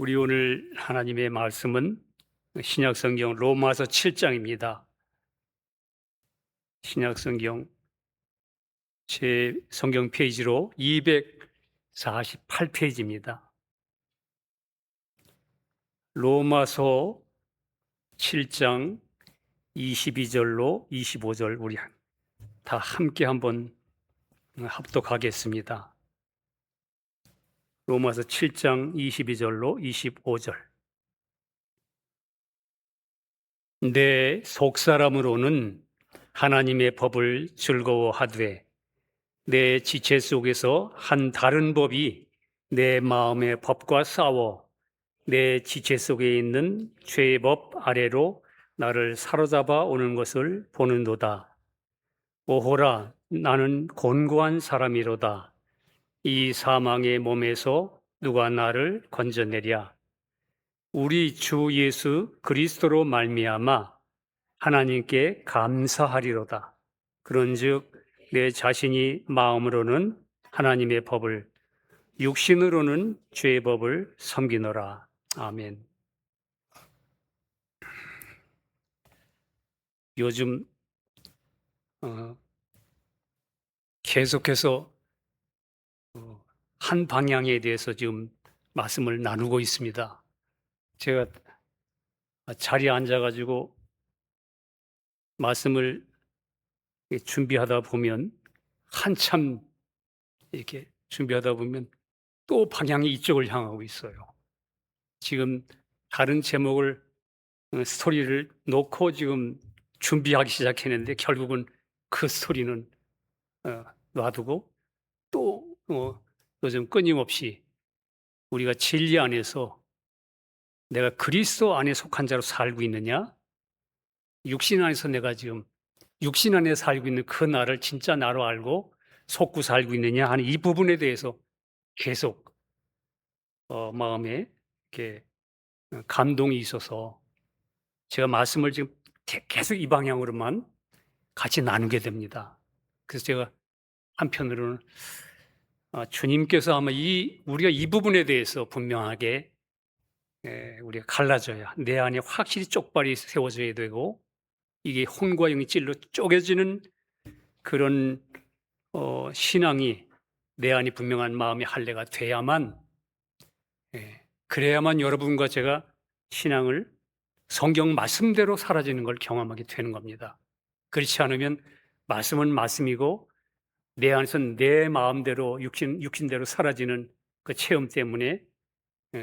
우리 오늘 하나님의 말씀은 신약성경 로마서 7장입니다. 신약성경 제 성경 페이지로 248페이지입니다. 로마서 7장 22절로 25절 우리 다 함께 한번 합독하겠습니다. 로마서 7장 22절로 25절. 내 속사람으로는 하나님의 법을 즐거워하되 내 지체 속에서 한 다른 법이 내 마음의 법과 싸워 내 지체 속에 있는 죄의 법 아래로 나를 사로잡아 오는 것을 보는도다. 오호라, 나는 곤고한 사람이로다. 이 사망의 몸에서 누가 나를 건져내랴. 우리 주 예수 그리스도로 말미암아 하나님께 감사하리로다. 그런즉 내 자신이 마음으로는 하나님의 법을, 육신으로는 죄의 법을 섬기노라. 아멘. 요즘 계속해서 한 방향에 대해서 지금 말씀을 나누고 있습니다. 제가 자리에 앉아가지고 말씀을 준비하다 보면 한참 이렇게 준비하다 보면 또 방향이 이쪽을 향하고 있어요. 지금 다른 제목을 스토리를 놓고 지금 준비하기 시작했는데 결국은 그 스토리는 놔두고 또 요즘 끊임없이 우리가 진리 안에서 내가 그리스도 안에 속한 자로 살고 있느냐, 육신 안에서 내가 지금 육신 안에 살고 있는 그 나를 진짜 나로 알고 속고 살고 있느냐 하는 이 부분에 대해서 계속 마음에 이렇게 감동이 있어서 제가 말씀을 지금 계속 이 방향으로만 같이 나누게 됩니다. 그래서 제가 한편으로는 주님께서 아마 우리가 이 부분에 대해서 분명하게 우리가 갈라져야 내 안에 확실히 쪽발이 세워져야 되고 이게 혼과 영이 찔러 쪼개지는 그런 신앙이 내 안에 분명한 마음의 할례가 돼야만 그래야만 여러분과 제가 신앙을 성경 말씀대로 사라지는 걸 경험하게 되는 겁니다. 그렇지 않으면 말씀은 말씀이고 내 안에서는 내 마음대로 육신대로 사라지는 그 체험 때문에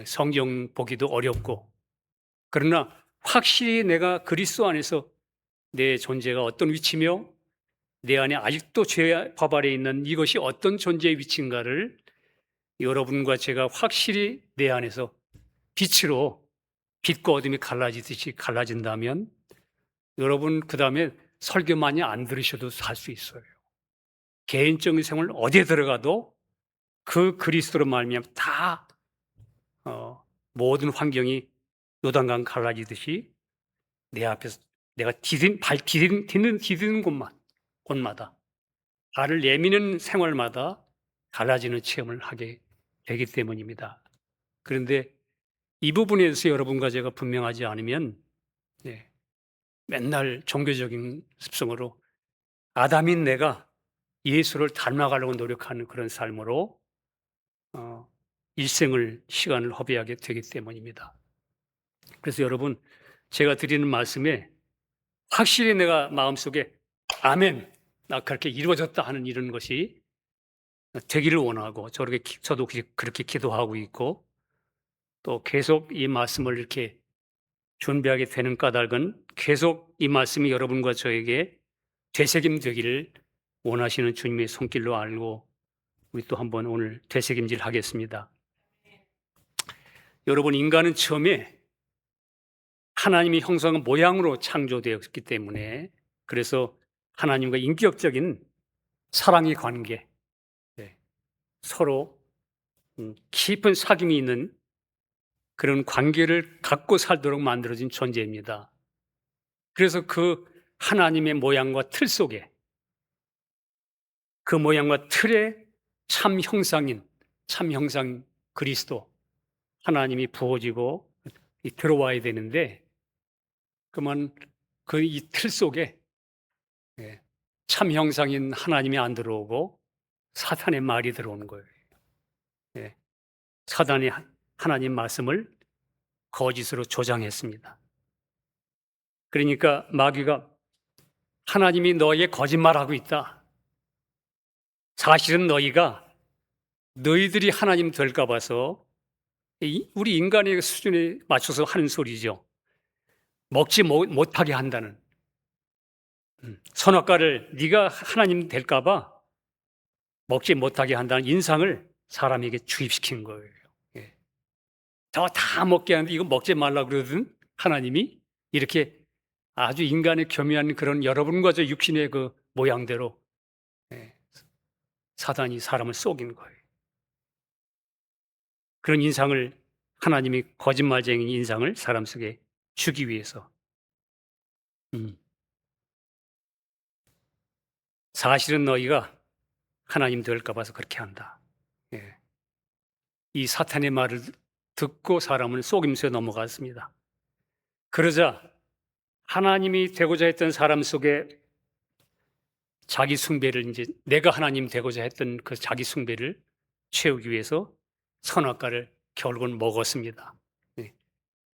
성경 보기도 어렵고, 그러나 확실히 내가 그리스도 안에서 내 존재가 어떤 위치며 내 안에 아직도 죄 법 아래 있는 이것이 어떤 존재의 위치인가를 여러분과 제가 확실히 내 안에서 빛으로 빛과 어둠이 갈라지듯이 갈라진다면 여러분 그 다음에 설교 많이 안 들으셔도 살 수 있어요. 개인적인 생활 어디에 들어가도 그 그리스도로 말미암아 다 모든 환경이 요단강 갈라지듯이 내 앞에서 내가 디디는 곳마다 발을 내미는 생활마다 갈라지는 체험을 하게 되기 때문입니다. 그런데 이 부분에 대해서 여러분과 제가 분명하지 않으면 맨날 종교적인 습성으로 아담인 내가 예수를 닮아가려고 노력하는 그런 삶으로 시간을 허비하게 되기 때문입니다. 그래서 여러분 제가 드리는 말씀에 확실히 내가 마음속에 아멘, 나 그렇게 이루어졌다 하는 이런 것이 되기를 원하고 저도 그렇게 기도하고 있고 또 계속 이 말씀을 이렇게 준비하게 되는 까닭은 계속 이 말씀이 여러분과 저에게 되새김되기를 원하시는 주님의 손길로 알고 우리 또 한번 오늘 되새김질 하겠습니다. 여러분 인간은 처음에 하나님의 형상 모양으로 창조되었기 때문에 그래서 하나님과 인격적인 사랑의 관계, 서로 깊은 사귐이 있는 그런 관계를 갖고 살도록 만들어진 존재입니다. 그래서 그 하나님의 모양과 틀 속에 그 모양과 틀의 참 형상 그리스도 하나님이 부어지고 들어와야 되는데, 그러면 그 이 틀 속에 참 형상인 하나님이 안 들어오고 사탄의 말이 들어오는 거예요. 사단이 하나님 말씀을 거짓으로 조장했습니다. 그러니까 마귀가 하나님이 너에게 거짓말하고 있다. 사실은 너희들이 하나님 될까 봐서 우리 인간의 수준에 맞춰서 하는 소리죠. 먹지 못하게 한다는. 선악과를 네가 하나님 될까 봐 먹지 못하게 한다는 인상을 사람에게 주입시킨 거예요. 저 다 먹게 하는데 이거 먹지 말라 그러든 하나님이 이렇게 아주 인간의 교묘한 그런 여러분과 저 육신의 그 모양대로 사단이 사람을 속인 거예요. 그런 인상을 하나님이 거짓말쟁이 인상을 사람 속에 주기 위해서 사실은 너희가 하나님 될까 봐서 그렇게 한다. 이 사탄의 말을 듣고 사람은 속임수에 넘어갔습니다. 그러자 하나님이 되고자 했던 사람 속에 자기 숭배를 이제 내가 하나님 되고자 했던 그 자기 숭배를 채우기 위해서 선악과를 결국은 먹었습니다.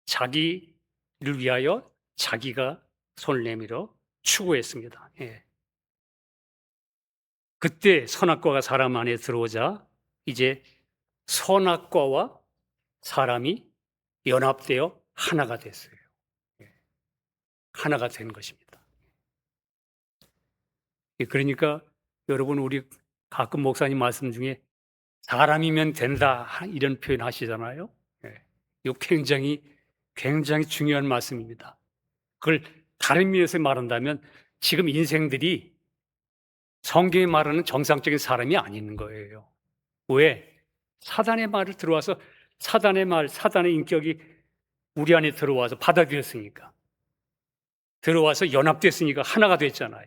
자기를 위하여 자기가 손을 내밀어 추구했습니다. 그때 선악과가 사람 안에 들어오자 이제 선악과와 사람이 연합되어 하나가 됐어요. 하나가 된 것입니다. 그러니까 여러분 우리 가끔 목사님 말씀 중에 사람이면 된다 이런 표현 하시잖아요. 이거 굉장히 중요한 말씀입니다. 그걸 다른 면에서 말한다면 지금 인생들이 성경이 말하는 정상적인 사람이 아닌 거예요. 왜? 사단의 말을 들어와서 사단의 인격이 우리 안에 들어와서 받아들였으니까. 들어와서 연합됐으니까 하나가 됐잖아요.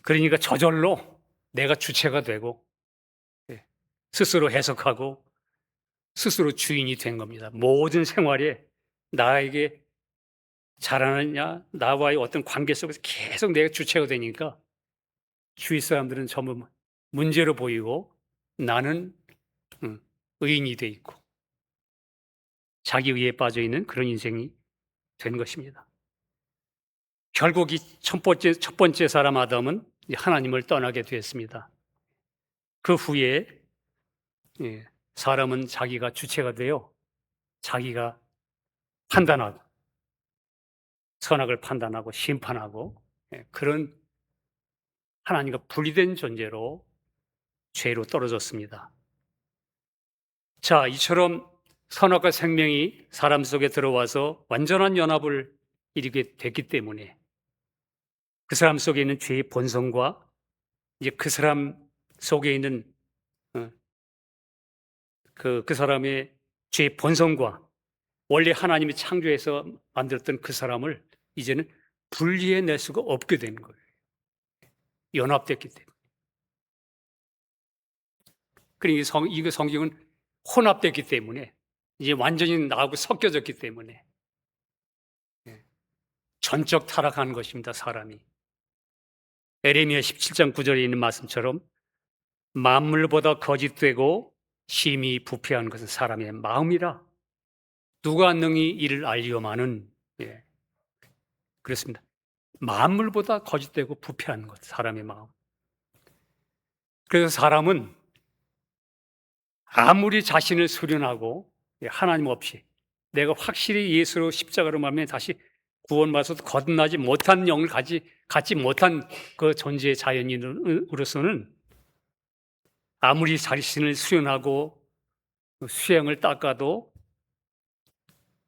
그러니까 저절로 내가 주체가 되고 스스로 해석하고 스스로 주인이 된 겁니다. 모든 생활에 나에게 잘하느냐 나와의 어떤 관계 속에서 계속 내가 주체가 되니까 주위 사람들은 전부 문제로 보이고 나는 의인이 돼 있고 자기 의에 빠져 있는 그런 인생이 된 것입니다. 결국 이 첫 번째 사람 아담은 하나님을 떠나게 되었습니다. 그 후에 사람은 자기가 주체가 되어 자기가 판단하고 선악을 판단하고 심판하고 그런 하나님과 분리된 존재로 죄로 떨어졌습니다. 자, 이처럼 선악과 생명이 사람 속에 들어와서 완전한 연합을 이루게 됐기 때문에 그 사람 속에 있는 죄의 본성과 이제 그 사람 속에 있는 그 사람의 죄의 본성과 원래 하나님이 창조해서 만들었던 그 사람을 이제는 분리해낼 수가 없게 된 거예요. 연합됐기 때문에. 그러니까 이거 성경은 혼합됐기 때문에 이제 완전히 나하고 섞여졌기 때문에 전적 타락한 것입니다. 사람이. 에레미야 17장 9절에 있는 말씀처럼 만물보다 거짓되고 심히 부패한 것은 사람의 마음이라 누가 능히 이를 알리오마는 그렇습니다. 만물보다 거짓되고 부패한 것 사람의 마음. 그래서 사람은 아무리 자신을 수련하고 하나님 없이 내가 확실히 예수로 십자가로 말미암아 다시 구원받아서 거듭나지 못한 영을 갖지 못한 그 존재의 자연인으로서는 아무리 자신을 수련하고 수양을 닦아도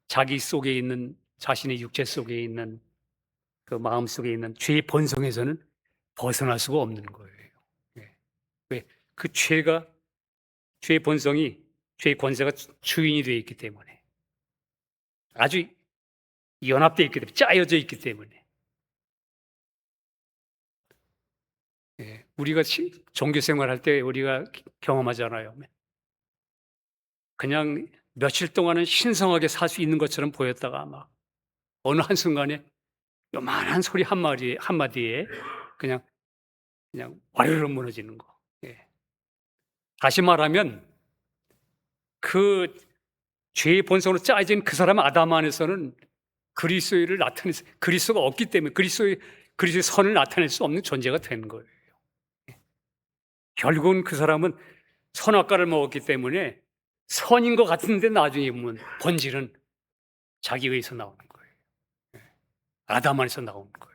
자기 속에 있는 자신의 육체 속에 있는 그 마음 속에 있는 죄의 본성에서는 벗어날 수가 없는 거예요. 왜? 그 죄의 본성이 죄의 권세가 주인이 되어 있기 때문에 아주 연합되어 있기 때문에 짜여져 있기 때문에 우리가 종교 생활할 때 우리가 경험하잖아요. 그냥 며칠 동안은 신성하게 살 수 있는 것처럼 보였다가 막 어느 한순간에 요만한 소리 한마디에 그냥 와르르 무너지는 거. 예. 다시 말하면 그 죄의 본성으로 짜여진 그 사람 아담 안에서는 그리스도가 없기 때문에 그리스도의 선을 나타낼 수 없는 존재가 된 거예요. 결국은 그 사람은 선악과를 먹었기 때문에 선인 것 같은데 나중에 보면 본질은 자기에서 나오는 거예요. 아담 안에서 나오는 거예요.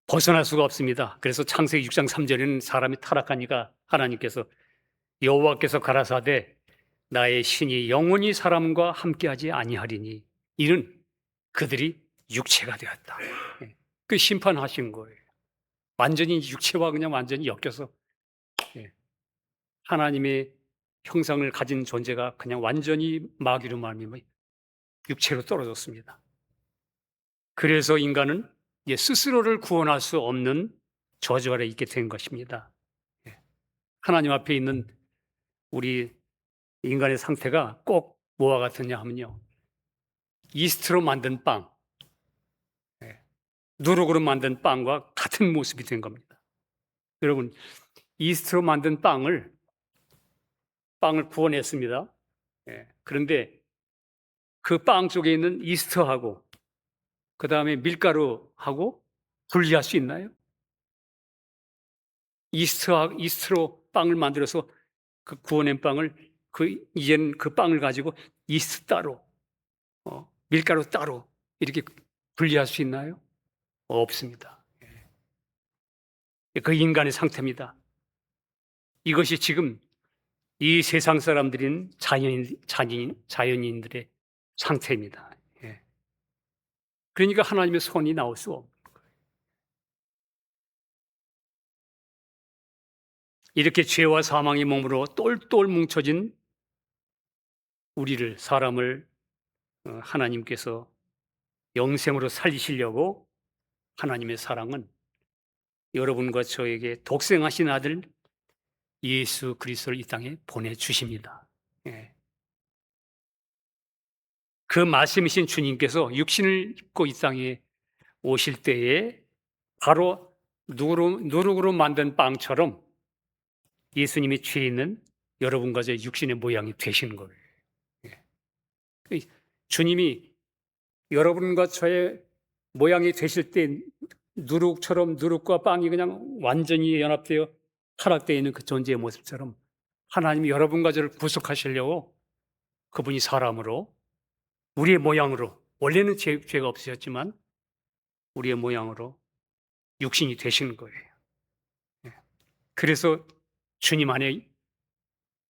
벗어날 수가 없습니다. 그래서 창세기 6장 3절에는 사람이 타락하니까 하나님께서 여호와께서 가라사대 나의 신이 영원히 사람과 함께하지 아니하리니 이는 그들이 육체가 되었다. 그 심판하신 거예요. 완전히 육체와 그냥 완전히 엮여서 하나님의 형상을 가진 존재가 그냥 완전히 마귀로 말미암아 육체로 떨어졌습니다. 그래서 인간은 스스로를 구원할 수 없는 저주 아래 있게 된 것입니다. 하나님 앞에 있는 우리 인간의 상태가 꼭 뭐와 같으냐 하면요, 이스트로 만든 빵, 누룩으로 만든 빵과 같은 모습이 된 겁니다. 여러분, 이스트로 만든 빵을 구워냈습니다. 그런데 그 빵 속에 있는 이스트하고 그 다음에 밀가루하고 분리할 수 있나요? 이스트로 빵을 만들어서 그 구워낸 빵을 이제는 그 빵을 가지고 이스트 따로, 밀가루 따로 이렇게 분리할 수 있나요? 없습니다. 그 인간의 상태입니다. 이것이 지금 이 세상 사람들인 자연인들의 상태입니다. 그러니까 하나님의 손이 나올 수 없는 거예요. 이렇게 죄와 사망의 몸으로 똘똘 뭉쳐진 사람을 하나님께서 영생으로 살리시려고 하나님의 사랑은 여러분과 저에게 독생하신 아들 예수 그리스도를 이 땅에 보내주십니다. 그 말씀이신 주님께서 육신을 입고 이 땅에 오실 때에 바로 누룩으로 만든 빵처럼 예수님이 죄 있는 여러분과 제 육신의 모양이 되시는 거예요. 주님이 여러분과 저의 모양이 되실 때 누룩과 빵이 그냥 완전히 연합되어 타락되어 있는 그 존재의 모습처럼 하나님이 여러분과 저를 구속하시려고 그분이 사람으로 우리의 모양으로, 원래는 죄가 없으셨지만 우리의 모양으로 육신이 되시는 거예요. 그래서 주님 안에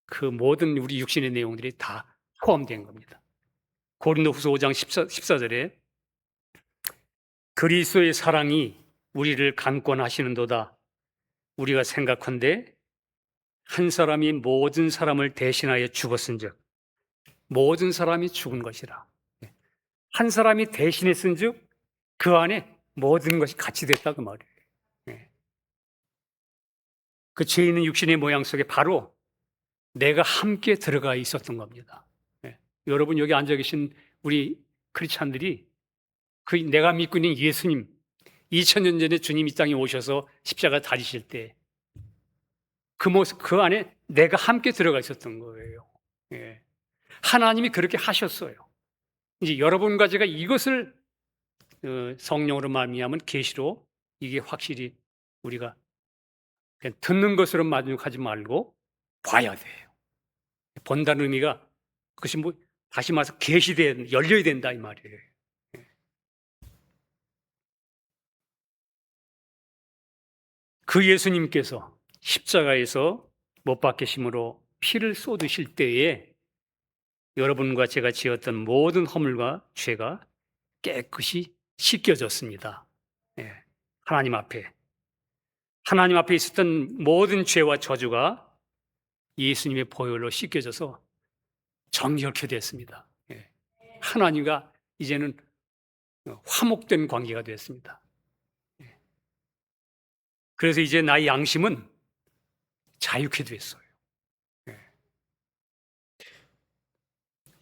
그 모든 우리 육신의 내용들이 다 포함된 겁니다. 고린도후서 5장 14절에 그리스도의 사랑이 우리를 강권하시는도다. 우리가 생각한데 한 사람이 모든 사람을 대신하여 죽었은즉 모든 사람이 죽은 것이라. 한 사람이 대신했은즉 그 안에 모든 것이 같이 됐다 그 말이에요. 그 죄 있는 육신의 모양 속에 바로 내가 함께 들어가 있었던 겁니다. 여러분 여기 앉아 계신 우리 크리스찬들이 내가 믿고 있는 예수님 2000년 전에 주님 이 땅에 오셔서 십자가 다리실 때 그 모습, 그 안에 내가 함께 들어가 있었던 거예요. 하나님이 그렇게 하셨어요. 이제 여러분과 제가 이것을 성령으로 말미암은 계시로 이게 확실히 우리가 그냥 듣는 것으로 만족하지 말고 봐야 돼요. 본다는 의미가 그것이 다시 말해서 열려야 된다 이 말이에요. 그 예수님께서 십자가에서 못 박히심으로 피를 쏟으실 때에 여러분과 제가 지었던 모든 허물과 죄가 깨끗이 씻겨졌습니다. 하나님 앞에 있었던 모든 죄와 저주가 예수님의 보혈로 씻겨져서 정결케 됐습니다. 하나님과 이제는 화목된 관계가 됐습니다. 그래서 이제 나의 양심은 자유케 됐어요.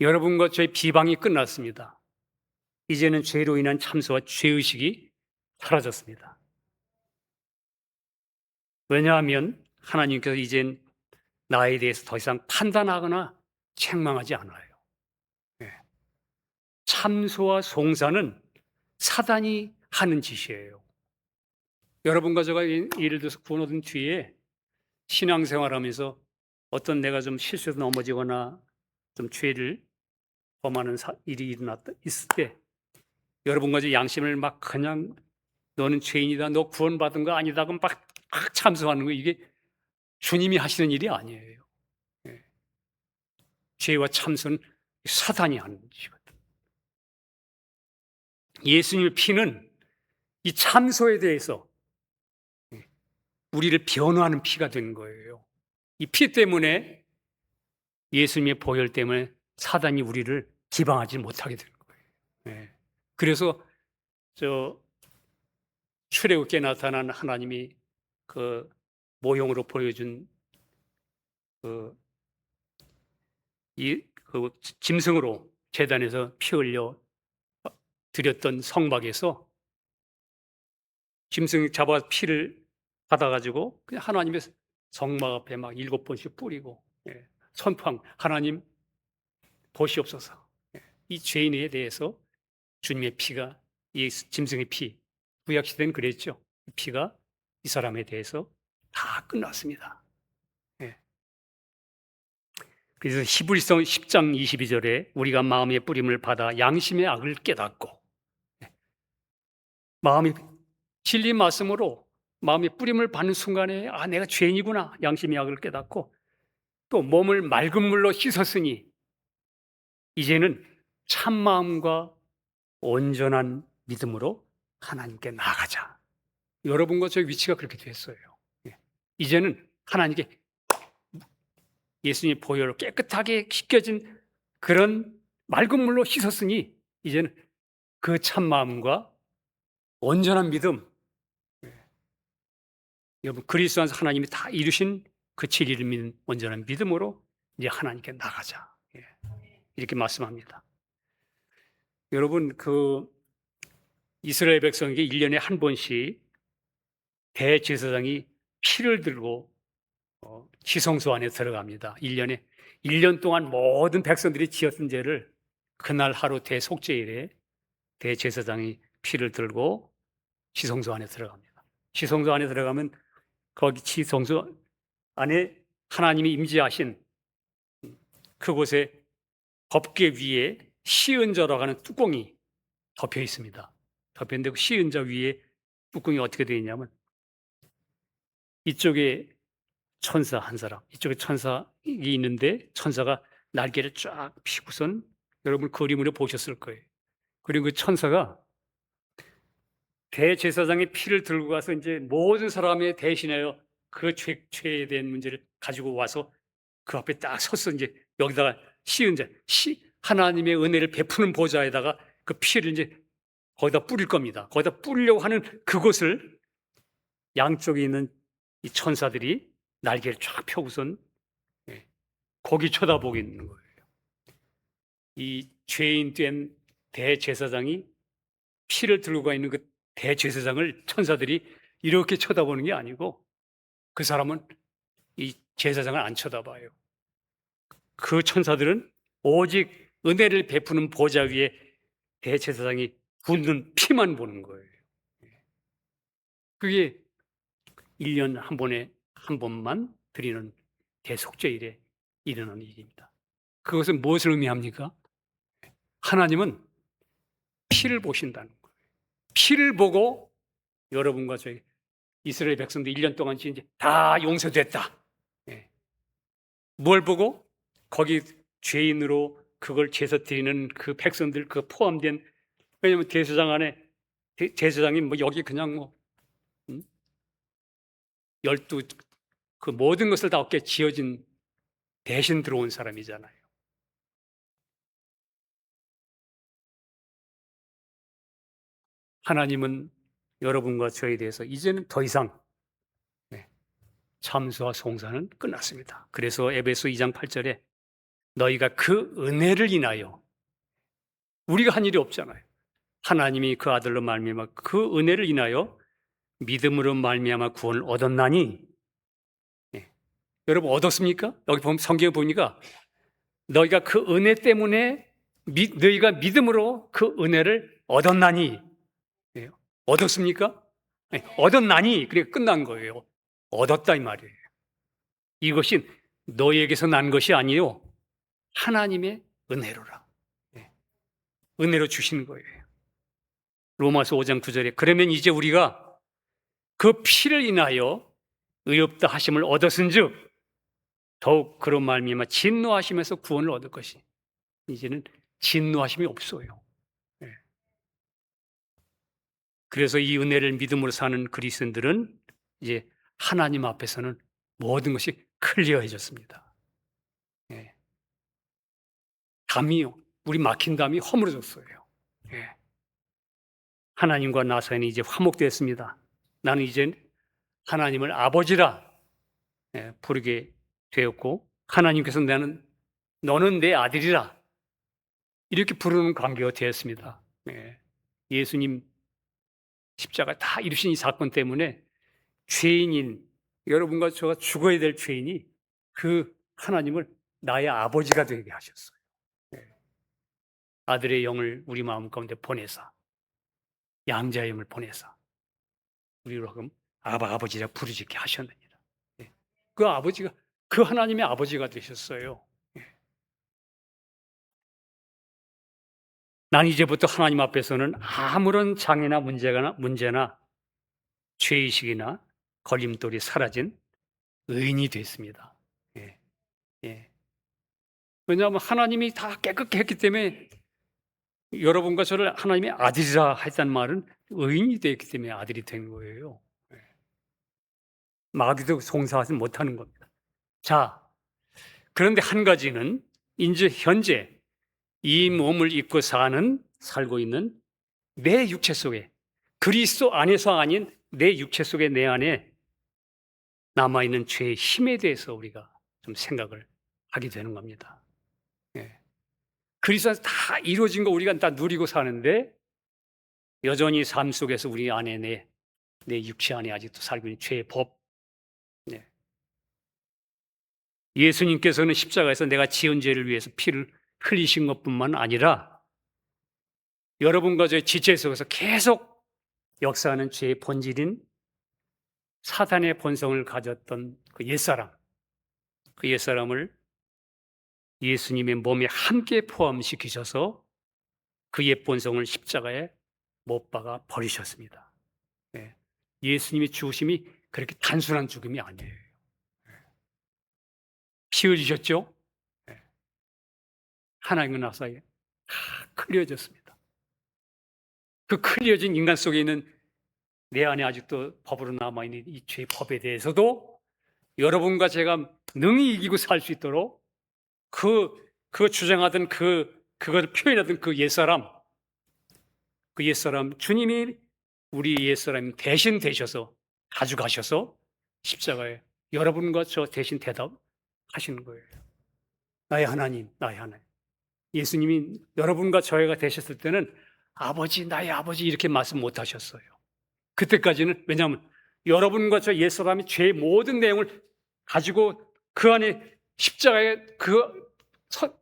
여러분과 저의 비방이 끝났습니다. 이제는 죄로 인한 참소와 죄의식이 사라졌습니다. 왜냐하면 하나님께서 이젠 나에 대해서 더 이상 판단하거나 책망하지 않아요. 참소와 송사는 사단이 하는 짓이에요. 여러분과 제가 예를 들어서 구원 얻은 뒤에 신앙생활하면서 어떤 내가 좀 실수해서 넘어지거나 좀 죄를 범하는 일이 있을 때 여러분과 제 양심을 막 그냥 너는 죄인이다, 너 구원받은 거 아니다, 그럼 막 참소하는 거, 이게 주님이 하시는 일이 아니에요. 죄와 참소는 사단이 하는 짓이거든요. 예수님의 피는 이 참소에 대해서 우리를 변호하는 피가 된 거예요. 이 피 때문에, 예수님의 보혈 때문에 사단이 우리를 지방하지 못하게 되는 거예요. 그래서 출애굽기에 나타난 하나님이 그 모형으로 보여준 그 짐승으로 제단에서 피 흘려 드렸던 성막에서 짐승 잡아 피를 받아가지고 그냥 하나님의 성막 앞에 막 7번씩 뿌리고 선포한, 하나님 보시옵소서. 이 죄인에 대해서 주님의 피가, 이 짐승의 피, 구약시대는 그랬죠. 피가 이 사람에 대해서 다 끝났습니다. 그래서 히브리서 10장 22절에 우리가 마음의 뿌림을 받아 양심의 악을 깨닫고, 마음이 진리 말씀으로 마음의 뿌림을 받는 순간에 내가 죄인이구나, 양심의 악을 깨닫고, 또 몸을 맑은 물로 씻었으니 이제는 참 마음과 온전한 믿음으로 하나님께 나아가자. 여러분과 저의 위치가 그렇게 됐어요. 이제는 하나님께 예수님의 보혈로 깨끗하게 씻겨진 그런 맑은 물로 씻었으니 이제는 그 참 마음과 온전한 믿음, 여러분 그리스도 안에서 하나님이 다 이루신 그 진리를 믿는 온전한 믿음으로 이제 하나님께 나가자, 이렇게 말씀합니다. 여러분, 그 이스라엘 백성에게 1년에 한 번씩 대제사장이 피를 들고 지성소 안에 들어갑니다. 1년 동안 모든 백성들이 지었던 죄를 그날 하루 대속죄일에 대제사장이 피를 들고 지성소 안에 들어갑니다. 지성소 안에 들어가면 거기 지성소 안에 하나님이 임재하신 그곳에 법궤 위에 시은자라고 하는 뚜껑이 덮여 있습니다. 덮였는데 그 시은자 위에 뚜껑이 어떻게 되어 있냐면 이쪽에 천사 한 사람, 이쪽에 천사가 있는데 천사가 날개를 쫙 펴고선, 여러분 그림으로 보셨을 거예요. 그리고 그 천사가 대제사장의 피를 들고 가서 이제 모든 사람의 대신하여 그 죄에 대한 문제를 가지고 와서 그 앞에 딱 섰어. 이제 여기다가 하나님의 은혜를 베푸는 보좌에다가 그 피를 이제 거기다 뿌릴 겁니다. 거기다 뿌리려고 하는 그곳을 양쪽에 있는 이 천사들이 날개를 쫙 펴고선 거기 쳐다보고 있는 거예요. 이 죄인 된 대제사장이 피를 들고 가 있는 그 대제사장을 천사들이 이렇게 쳐다보는 게 아니고 그 사람은 이 제사장을 안 쳐다봐요. 그 천사들은 오직 은혜를 베푸는 보좌 위에 대제사장이 붓는 피만 보는 거예요. 그게 1년 한 번만 드리는 대속죄일에 일어나는 일입니다. 그것은 무엇을 의미합니까? 하나님은 피를 보신다는 거예요. 피를 보고 여러분과 저희 이스라엘 백성들 1년 동안 이제 다 용서됐다. 뭘 보고? 거기 죄인으로 그걸 제사 드리는 그 백성들 그 포함된, 왜냐면 대제사장 안에 제사장이 뭐 여기 그냥 뭐 12 그 모든 것을 다 얻게 지어진 대신 들어온 사람이잖아요. 하나님은 여러분과 저에 대해서 이제는 더 이상 참수와 송사는 끝났습니다. 그래서 에베소 2장 8절에 너희가 그 은혜를 인하여, 우리가 한 일이 없잖아요. 하나님이 그 아들로 말미암아 그 은혜를 인하여 믿음으로 말미암아 구원을 얻었나니. 여러분 얻었습니까? 여기 보면 성경에 보니까 너희가 그 은혜 때문에 너희가 믿음으로 그 은혜를 얻었나니. 얻었습니까? 얻었나니. 그게 끝난 거예요. 얻었다 이 말이에요. 이것이 너희에게서 난 것이 아니요 하나님의 은혜로라. 은혜로 주시는 거예요. 로마서 5장 9절에 그러면 이제 우리가 그 피를 인하여 의롭다 하심을 얻었은즉 더욱 그런 말미암아 진노하심에서 구원을 얻을 것이. 이제는 진노하심이 없어요. 그래서 이 은혜를 믿음으로 사는 그리스도인들은 이제 하나님 앞에서는 모든 것이 클리어해졌습니다. 담이요, 우리 막힌 담이 허물어졌어요. 하나님과 나 사이는 이제 화목됐습니다. 나는 이제 하나님을 아버지라 부르게 되었고, 하나님께서 너는 내 아들이라 이렇게 부르는 관계가 되었습니다. 예수님 십자가 다 이루신 이 사건 때문에 죄인인 여러분과 저가 죽어야 될 죄인이 그 하나님을 나의 아버지가 되게 하셨어요. 아들의 영을 우리 마음 가운데 보내사, 양자의 영을 보내사 우리로 하여금 아버지라 부르짖게 하셨느니라. 그 아버지가, 그 하나님의 아버지가 되셨어요. 난 이제부터 하나님 앞에서는 아무런 장애나 문제나 죄의식이나 걸림돌이 사라진 의인이 됐습니다. 왜냐하면 하나님이 다 깨끗게 했기 때문에, 여러분과 저를 하나님의 아들이라 했다는 말은 의인이 되었기 때문에 아들이 된 거예요. 마귀도 송사하지 못하는 겁니다. 자, 그런데 한 가지는 이제 현재 이 몸을 입고 살고 있는 내 육체 속에, 그리스도 안에서 아닌 내 육체 속에, 내 안에 남아있는 죄의 힘에 대해서 우리가 좀 생각을 하게 되는 겁니다. 그리스도 안에서 다 이루어진 거 우리가 다 누리고 사는데 여전히 삶 속에서 우리 안에 내 육체 안에 아직도 살고 있는 죄의 법. 예수님께서는 십자가에서 내가 지은 죄를 위해서 피를 흘리신 것뿐만 아니라 여러분과 저의 지체 속에서 계속 역사하는 죄의 본질인 사단의 본성을 가졌던 그 옛사람을 예수님의 몸에 함께 포함시키셔서 그 옛 본성을 십자가에 못 박아 버리셨습니다. 예수님의 죽으심이 그렇게 단순한 죽음이 아니에요. 피 흘리셨죠? 하나님과 나 사이에 다 클리어졌습니다. 그 클리어진 인간 속에 있는 내 안에 아직도 법으로 남아있는 이 죄의 법에 대해서도 여러분과 제가 능히 이기고 살 수 있도록 그 주장하던 그걸 표현하던 그 옛사람 주님이 우리 옛사람 대신 되셔서 가져가셔서 십자가에 여러분과 저 대신 대답하시는 거예요. 나의 하나님. 예수님이 여러분과 저희가 되셨을 때는 아버지, 나의 아버지 이렇게 말씀 못 하셨어요. 그때까지는, 왜냐하면 여러분과 저 옛사람이 죄의 모든 내용을 가지고 그 안에 십자가에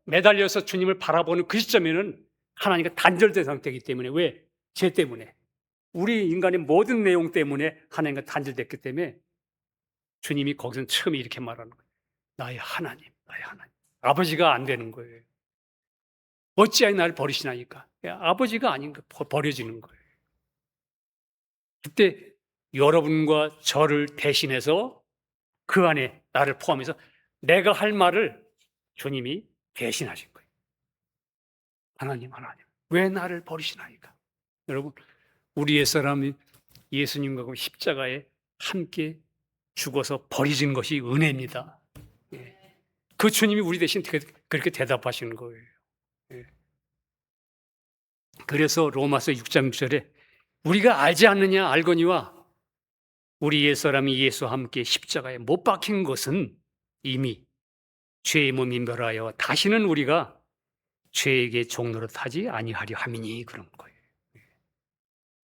매달려서 주님을 바라보는 그 시점에는 하나님과 단절된 상태이기 때문에. 왜? 죄 때문에. 우리 인간의 모든 내용 때문에 하나님과 단절됐기 때문에 주님이 거기서는 처음에 이렇게 말하는 거예요. 나의 하나님. 아버지가 안 되는 거예요. 어찌하여 나를 버리시나니까. 아버지가 아닌가, 버려지는 거예요. 그때 여러분과 저를 대신해서 그 안에 나를 포함해서 내가 할 말을 주님이 대신하신 거예요. 하나님, 왜 나를 버리시나이까? 여러분, 우리 옛사람이 예수님과 십자가에 함께 죽어서 버리진 것이 은혜입니다. 그 주님이 우리 대신 그렇게 대답하시는 거예요. 그래서 로마서 6장 6절에 우리가 알지 않느냐 알거니와 우리 옛사람이 예수와 함께 십자가에 못 박힌 것은 이미 죄의 몸이 멸하여 다시는 우리가 죄에게 종노릇하지 아니하려 함이니 그런 거예요.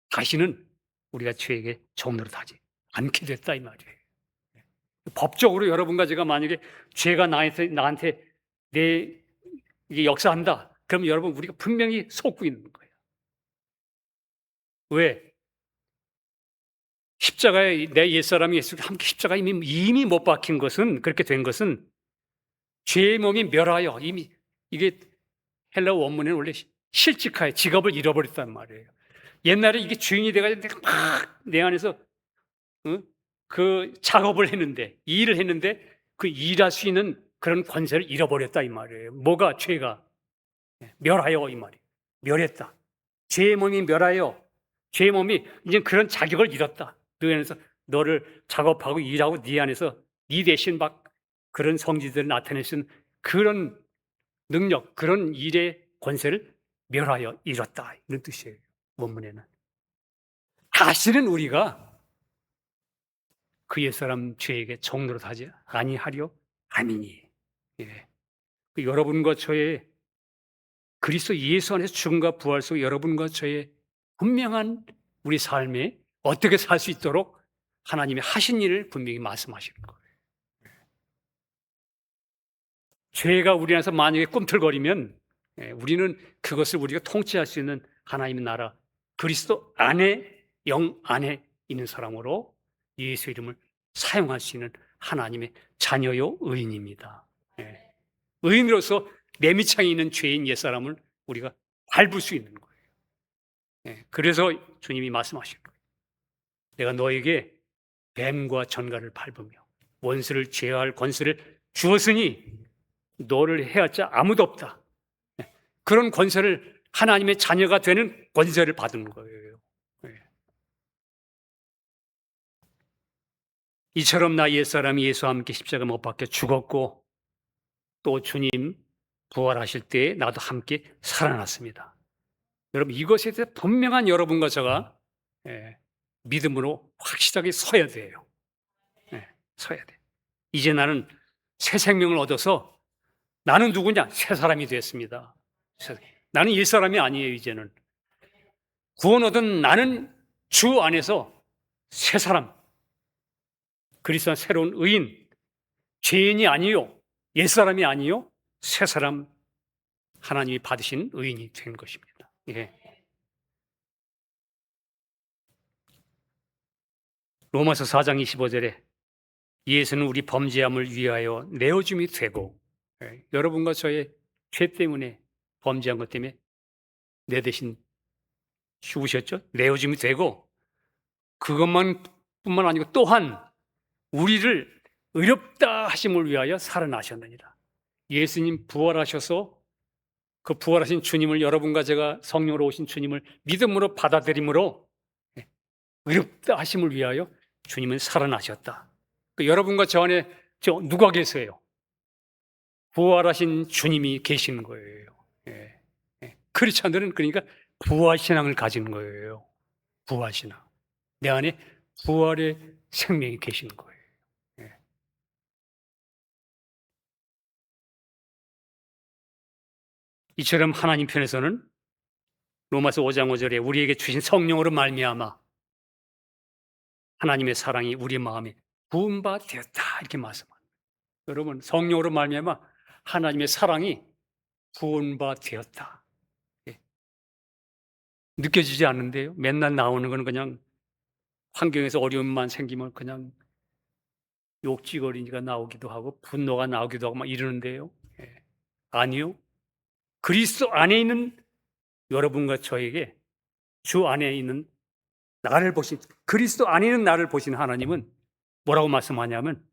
다시는 우리가 죄에게 종노릇하지 않게 됐다 이 말이에요. 법적으로 여러분과 제가 만약에 죄가 나한테 이게 역사한다. 그럼 여러분 우리가 분명히 속고 있는 거예요. 왜? 십자가에 내 옛사람이 예수와 함께 십자가에 이미 못 박힌 것은 그렇게 된 것은 죄의 몸이 멸하여 이미 이게 헬라 원문에는 원래 실직하여 직업을 잃어버렸단 말이에요. 옛날에 이게 주인이 돼가지고 막 내 안에서 그 작업을 했는데 일을 했는데 그 일할 수 있는 그런 권세를 잃어버렸다 이 말이에요. 뭐가 죄가 멸하여 이 말이에요. 멸했다. 죄의 몸이 멸하여 죄의 몸이 이제 그런 자격을 잃었다. 너 안에서 너를 작업하고 일하고 네 안에서 네 대신 막 그런 성질들을 나타낼 수 있는 그런 능력, 그런 일의 권세를 멸하여 잃었다 이런 뜻이에요. 원문에는 다시는 우리가 그 옛사람 죄에게 종노릇하지 아니하려 함이니. 예. 여러분과 저의 그리스도 예수 안에서 죽음과 부활 속 여러분과 저의 분명한 우리 삶에 어떻게 살 수 있도록 하나님이 하신 일을 분명히 말씀하시는 거예요. 죄가 우리 안에서 만약에 꿈틀거리면 우리는 그것을 우리가 통치할 수 있는 하나님의 나라 그리스도 안에 영 안에 있는 사람으로 예수 이름을 사용할 수 있는 하나님의 자녀요 의인입니다. 의인으로서 내 밑창에 있는 죄인 옛사람을 우리가 밟을 수 있는 거예요. 그래서 주님이 말씀하시는 거예요. 내가 너에게 뱀과 전갈을 밟으며 원수를 제어할 권세를 주었으니 너를 해할 자 아무도 없다. 그런 권세를 하나님의 자녀가 되는 권세를 받은 거예요. 이처럼 나 옛사람이 예수와 함께 십자가 못 박혀 죽었고 또 주님 부활하실 때 나도 함께 살아났습니다. 여러분 이것에 대해 분명한 여러분과 제가 믿음으로 확실하게 서야 돼요. 서야 돼. 이제 나는 새 생명을 얻어서 나는 누구냐? 새 사람이 됐습니다. 나는 옛사람이 아니에요. 이제는 구원 얻은 나는 주 안에서 새 사람, 그리스도의 새로운 의인, 죄인이 아니요, 옛사람이 아니요, 새 사람, 하나님이 받으신 의인이 된 것입니다. 예. 로마서 4장 25절에 예수는 우리 범죄함을 위하여 내어줌이 되고, 여러분과 저의 죄 때문에 범죄한 것 때문에 내 대신 죽으셨죠? 내어줌이 되고 그것만 뿐만 아니고 또한 우리를 의롭다 하심을 위하여 살아나셨느니라. 예수님 부활하셔서 그 부활하신 주님을 여러분과 제가 성령으로 오신 주님을 믿음으로 받아들임으로 의롭다 하심을 위하여 주님은 살아나셨다. 여러분과 저 안에 누가 계세요? 부활하신 주님이 계시는 거예요. 크리스찬들은 그러니까 부활신앙을 가진 거예요. 부활신앙. 내 안에 부활의 생명이 계시는 거예요. 이처럼 하나님 편에서는 로마서 5장 5절에 우리에게 주신 성령으로 말미암아 하나님의 사랑이 우리 마음에 부은 바 되었다 이렇게 말씀합니다. 여러분 성령으로 말미암아 하나님의 사랑이 부은 바 되었다. 느껴지지 않는데요. 맨날 나오는 건 그냥 환경에서 어려움만 생기면 그냥 욕지거리가 나오기도 하고 분노가 나오기도 하고 막 이러는데요. 아니요. 그리스도 안에 있는 여러분과 저에게 주 안에 있는 나를 보신 그리스도 안에 있는 나를 보신 하나님은 뭐라고 말씀하냐면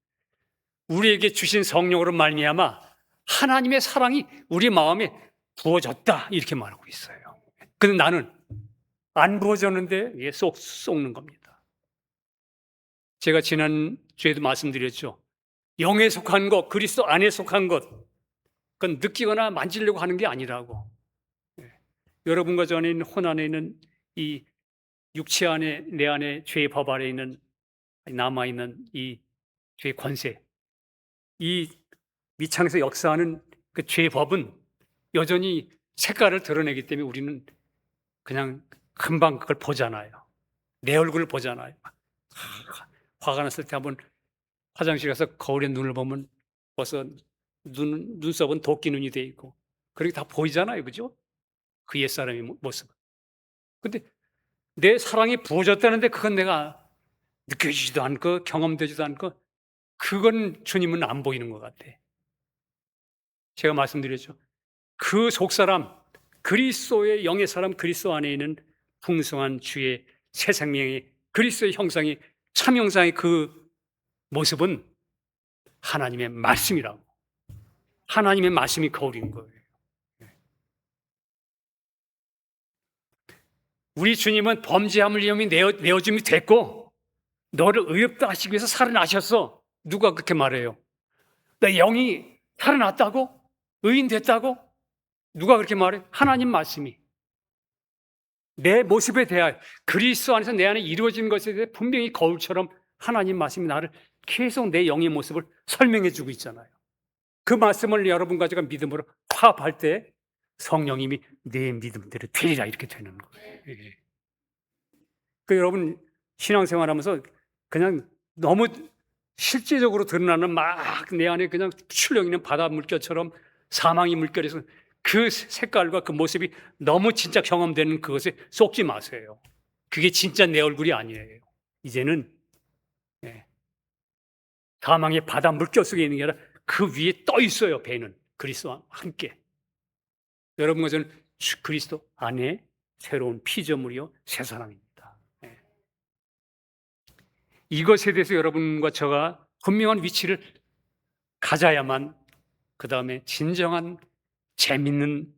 우리에게 주신 성령으로 말미암아 하나님의 사랑이 우리 마음에 부어졌다 이렇게 말하고 있어요. 근데 나는 안 부어졌는데 쏙는 겁니다. 제가 지난주에도 말씀드렸죠. 영에 속한 것, 그리스도 안에 속한 것 그건 느끼거나 만지려고 하는 게 아니라고. 여러분과 저 안에 있는 혼 안에 있는 이 육체 안에 내 안에 죄의 법 아래 있는 남아 있는 이 죄의 권세, 이 미창에서 역사하는 그 죄의 법은 여전히 색깔을 드러내기 때문에 우리는 그냥 금방 그걸 보잖아요. 내 얼굴을 보잖아요. 화가 났을 때 한번 화장실 가서 거울에 눈을 보면 벌써 눈썹은 도끼 눈이 돼 있고 그렇게 다 보이잖아요. 그죠? 그 옛사람의 모습. 근데 내 사랑이 부어졌다는데 그건 내가 느껴지지도 않고 경험되지도 않고 그건 주님은 안 보이는 것 같아. 제가 말씀드렸죠. 그 속사람, 그리스도의 영의 사람 그리스도 안에 있는 풍성한 주의 새 생명의 그리스도의 형상이 참 형상의 그 모습은 하나님의 말씀이라고. 하나님의 말씀이 거울인 거예요. 우리 주님은 범죄함을 위험이 내어줌이 됐고 너를 의롭다 하시기 위해서 살아나셨어. 누가 그렇게 말해요? 내 영이 살아났다고? 의인 됐다고? 누가 그렇게 말해? 하나님 말씀이. 내 모습에 대하여 그리스도 안에서 내 안에 이루어진 것에 대해 분명히 거울처럼 하나님 말씀이 나를 계속 내 영의 모습을 설명해 주고 있잖아요. 그 말씀을 여러분과 제가 믿음으로 화합할 때 성령님이 내 믿음대로 되리라 이렇게 되는 거예요. 예. 그 여러분 신앙생활하면서 그냥 너무 실제적으로 드러나는 막 내 안에 그냥 출력 있는 바다 물결처럼 사망의 물결에서 그 색깔과 그 모습이 너무 진짜 경험되는 그것에 속지 마세요. 그게 진짜 내 얼굴이 아니에요. 이제는 사망의 바다 물결 속에 있는 게 아니라 그 위에 떠 있어요. 배는 그리스도와 함께. 여러분과 저는 그리스도 안에 새로운 피조물이요 새 사람입니다. 이것에 대해서 여러분과 저가 분명한 위치를 가져야만 그 다음에 진정한 재밌는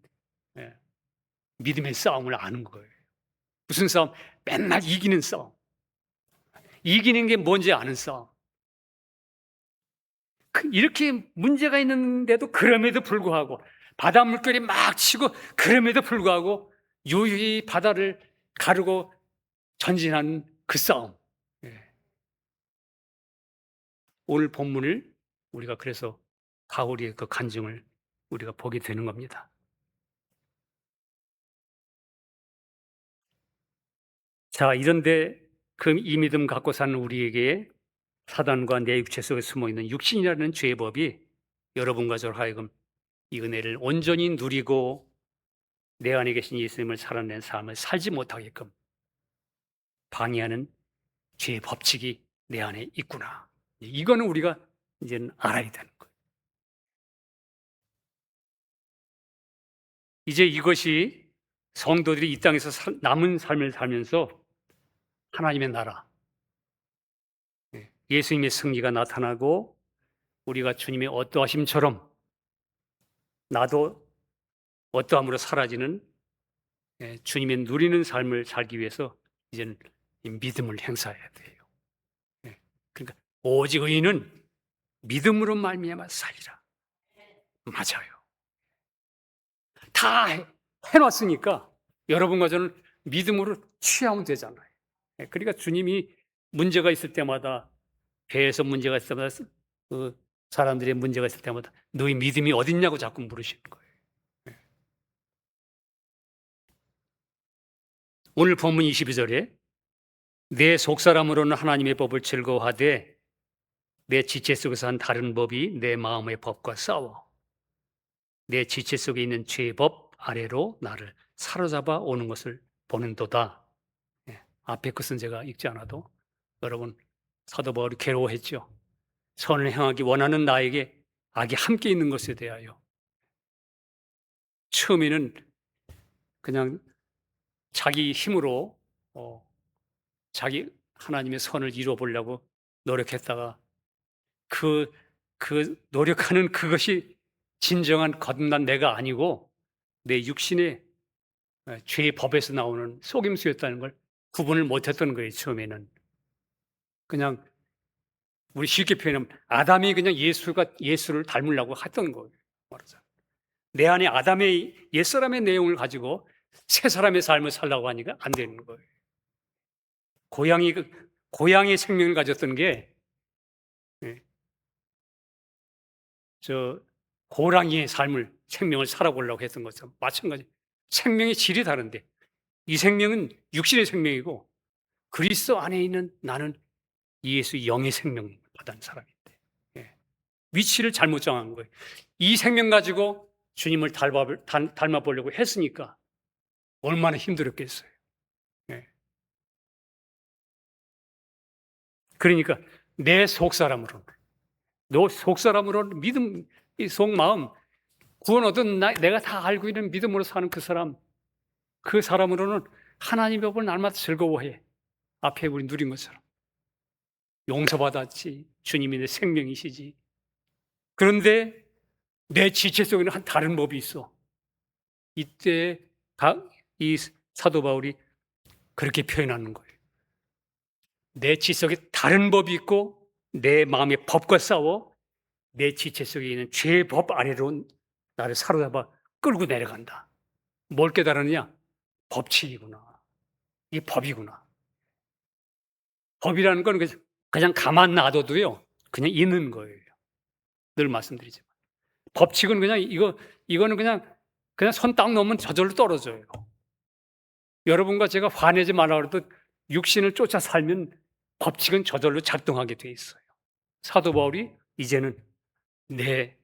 믿음의 싸움을 아는 거예요. 무슨 싸움? 맨날 이기는 싸움. 이기는 게 뭔지 아는 싸움. 이렇게 문제가 있는데도 그럼에도 불구하고 바다 물결이 막 치고 그럼에도 불구하고 유유히 바다를 가르고 전진하는 그 싸움. 오늘 본문을 우리가 그래서 바울의 그 간증을 우리가 보게 되는 겁니다. 자, 이런데 그 이 믿음 갖고 사는 우리에게 사단과 내 육체 속에 숨어 있는 육신이라는 죄의 법이 여러분과 저로 하여금 이 은혜를 온전히 누리고 내 안에 계신 예수님을 살아낸 삶을 살지 못하게끔 방해하는 죄의 법칙이 내 안에 있구나. 이거는 우리가 이제는 알아야 되는 거예요. 이제 이것이 성도들이 이 땅에서 남은 삶을 살면서 하나님의 나라, 예수님의 승리가 나타나고 우리가 주님의 어떠하심처럼 나도 어떠함으로 사라지는 주님의 누리는 삶을 살기 위해서 이제는 이 믿음을 행사해야 돼요. 그러니까 오직 의인은 믿음으로 말미암아 살리라. 맞아요. 다 해놨으니까 여러분과 저는 믿음으로 취하면 되잖아요. 그러니까 주님이 문제가 있을 때마다 배에서 문제가 있을 때마다 그 사람들의 문제가 있을 때마다 너희 믿음이 어딨냐고 자꾸 물으시는 거예요. 오늘 본문 22절에 내 속사람으로는 하나님의 법을 즐거워하되 내 지체 속에서 한 다른 법이 내 마음의 법과 싸워 내 지체 속에 있는 죄의 법 아래로 나를 사로잡아 오는 것을 보는도다. 앞에 것은 제가 읽지 않아도 여러분 사도 바울이 괴로워했죠. 선을 행하기 원하는 나에게 악이 함께 있는 것에 대하여 처음에는 그냥 자기 힘으로 자기 하나님의 선을 이루어 보려고 노력했다가 그 노력하는 그것이 진정한 거듭난 내가 아니고 내 육신의 죄의 법에서 나오는 속임수였다는 걸 구분을 못했던 거예요. 처음에는 그냥 우리 쉽게 표현하면 아담이 그냥 예수를 닮으려고 했던 거예요. 말하자. 내 안에 아담의 옛사람의 내용을 가지고 새 사람의 삶을 살라고 하니까 안 되는 거예요. 고양이 생명을 가졌던 게, 예, 저 고랑이의 생명을 살아보려고 했던 것처럼 마찬가지. 생명의 질이 다른데 이 생명은 육신의 생명이고 그리스도 안에 있는 나는 예수 영의 생명을 받은 사람인데, 예, 위치를 잘못 정한 거예요. 이 생명 가지고 주님을 닮아보려고 했으니까 얼마나 힘들었겠어요. 예. 그러니까 내 속사람으로, 너 속사람으로 믿음, 이 속마음, 구원 얻은 내가 다 알고 있는 믿음으로 사는 그 사람, 그 사람으로는 하나님의 법을 날마다 즐거워해. 앞에 우리 누린 것처럼 용서받았지, 주님이 내 생명이시지. 그런데 내 지체 속에는 한 다른 법이 있어. 이때 이 사도 바울이 그렇게 표현하는 거예요. 내 지속에 다른 법이 있고 내 마음의 법과 싸워 내 지체 속에 있는 죄의 법 아래로 나를 사로잡아 끌고 내려간다. 뭘 깨달았느냐? 법칙이구나. 이 법이구나. 법이라는 건 그냥 가만 놔둬도요, 그냥 있는 거예요. 늘 말씀드리지만. 법칙은 그냥 이거는 그냥 손 딱 놓으면 저절로 떨어져요. 여러분과 제가 화내지 말라 그래도 육신을 쫓아 살면 법칙은 저절로 작동하게 돼 있어요. 사도 바울이 이제는 내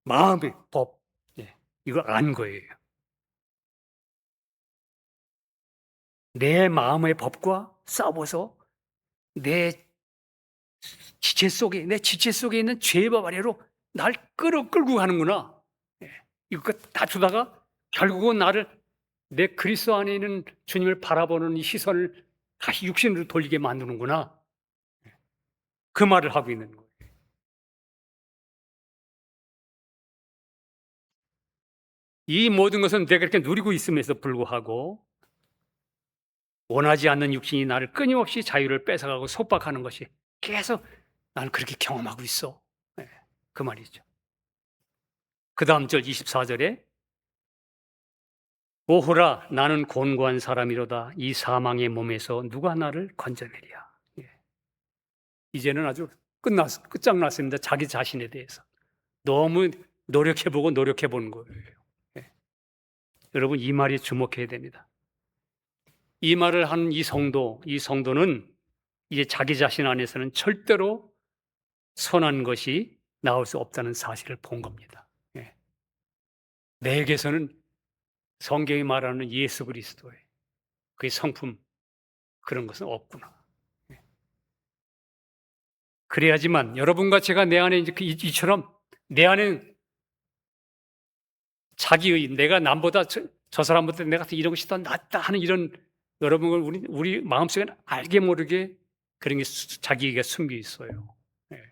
마음의 법, 예, 이걸 안 거예요. 내 마음의 법과 싸워서 내 내 지체 속에 있는 죄의 법 아래로 날 끌고 가는구나. 예, 이거 다 주다가 결국은 나를 내 그리스도 안에 있는 주님을 바라보는 이 시선을 다시 육신으로 돌리게 만드는구나. 그 말을 하고 있는 거예요. 이 모든 것은 내가 이렇게 누리고 있음에도 불구하고 원하지 않는 육신이 나를 끊임없이 자유를 뺏어가고 속박하는 것이 계속 나는 그렇게 경험하고 있어. 네, 그 말이죠. 그 다음 절 24절에 오호라 나는 곤고한 사람이로다 이 사망의 몸에서 누가 나를 건져내랴. 예. 이제는 아주 끝장났습니다. 자기 자신에 대해서 너무 노력해보는 거예요. 예. 여러분 이 말에 주목해야 됩니다. 이 말을 하는 이 성도는 이제 자기 자신 안에서는 절대로 선한 것이 나올 수 없다는 사실을 본 겁니다. 예. 내게서는 성경이 말하는 예수 그리스도의 그의 성품 그런 것은 없구나. 예. 그래야지만 여러분과 제가 내 안에 이제 이처럼 내 안에 자기의 내가 남보다 저 사람보다 내가 이런 것이 더 낫다 하는 이런 여러분을 우리 마음속에 알게 모르게 그런 게 자기에게 숨겨 있어요. 예.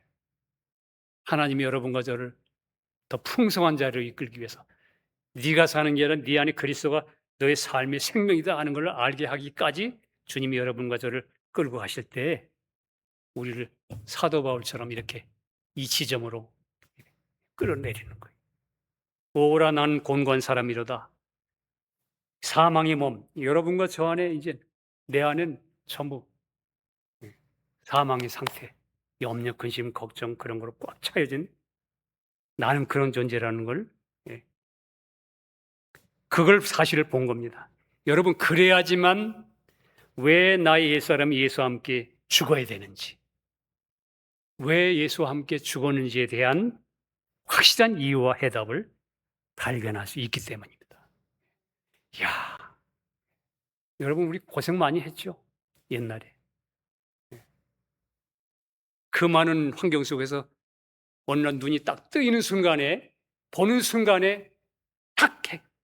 하나님이 여러분과 저를 더 풍성한 자리로 이끌기 위해서 네가 사는 게 아니라 네 안에 그리스도가 너의 삶의 생명이다 하는 걸 알게 하기까지 주님이 여러분과 저를 끌고 가실 때 우리를 사도 바울처럼 이렇게 이 지점으로 끌어내리는 거예요. 오라 난 곤고한 사람이로다. 사망의 몸, 여러분과 저 안에 이제 내 안은 전부 사망의 상태, 염려, 근심, 걱정 그런 거로 꽉 차여진 나는 그런 존재라는 걸, 예, 그걸 사실을 본 겁니다. 여러분 그래야지만 왜 나의 옛사람이 예수와 함께 죽어야 되는지, 왜 예수와 함께 죽었는지에 대한 확실한 이유와 해답을 발견할 수 있기 때문입니다. 이야, 여러분 우리 고생 많이 했죠? 옛날에. 그 많은 환경 속에서 어느 날 눈이 딱 뜨이는 순간에 보는 순간에 탁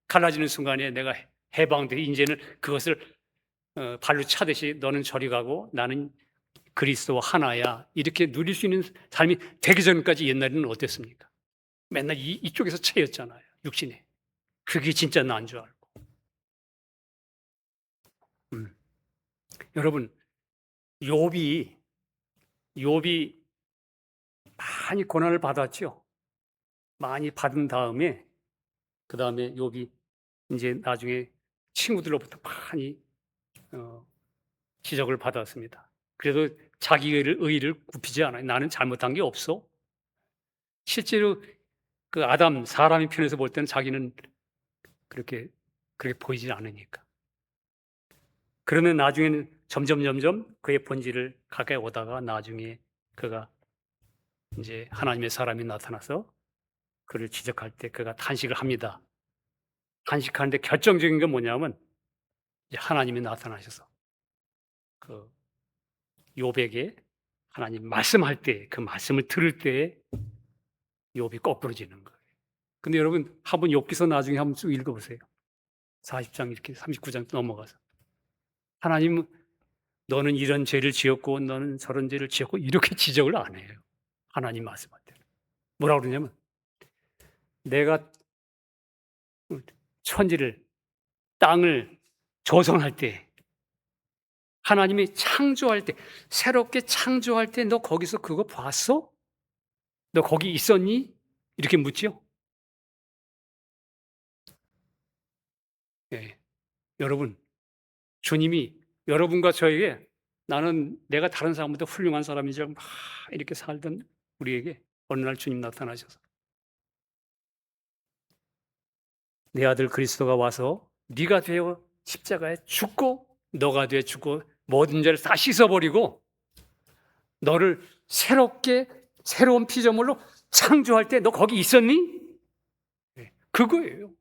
갈라지는 순간에 내가 해방돼 이제는 그것을 발로 차듯이 너는 저리 가고 나는 그리스도와 하나야 이렇게 누릴 수 있는 삶이 되기 전까지 옛날에는 어땠습니까? 맨날 이쪽에서 채였잖아요. 육신에. 그게 진짜 나인 줄 알고. 여러분 욥이 많이 고난을 받았죠. 많이 받은 다음에 그 다음에 욥이 이제 나중에 친구들로부터 많이 지적을 받았습니다. 그래도 자기 의의를 굽히지 않아요. 나는 잘못한 게 없어. 실제로 그 아담 사람의 편에서 볼 때는 자기는 그렇게 보이지 않으니까. 그러면 나중에는 점점 그의 본질을 가까이 오다가 나중에 그가 이제 하나님의 사람이 나타나서 그를 지적할 때 그가 탄식을 합니다. 탄식하는데 결정적인 건 뭐냐면 이제 하나님이 나타나셔서 그 욥에게 하나님 말씀할 때 그 말씀을 들을 때 욥이 거꾸로지는 거예요. 근데 여러분 한번 욥기서 나중에 한번 쭉 읽어보세요. 40장 이렇게 39장 넘어가서 하나님은 너는 이런 죄를 지었고 너는 저런 죄를 지었고 이렇게 지적을 안 해요. 하나님 말씀할 때 뭐라고 그러냐면 내가 천지를 땅을 조성할 때 하나님이 창조할 때 새롭게 창조할 때 너 거기서 그거 봤어? 너 거기 있었니? 이렇게 묻죠. 네. 여러분 주님이 여러분과 저에게 나는 내가 다른 사람보다 훌륭한 사람이죠. 막 이렇게 살던 우리에게 어느 날 주님 나타나셔서 내 아들 그리스도가 와서 네가 되어 십자가에 죽고 너가 되어 죽고 모든 죄를 다 씻어버리고 너를 새로운 피조물로 창조할 때 너 거기 있었니? 네, 그거예요.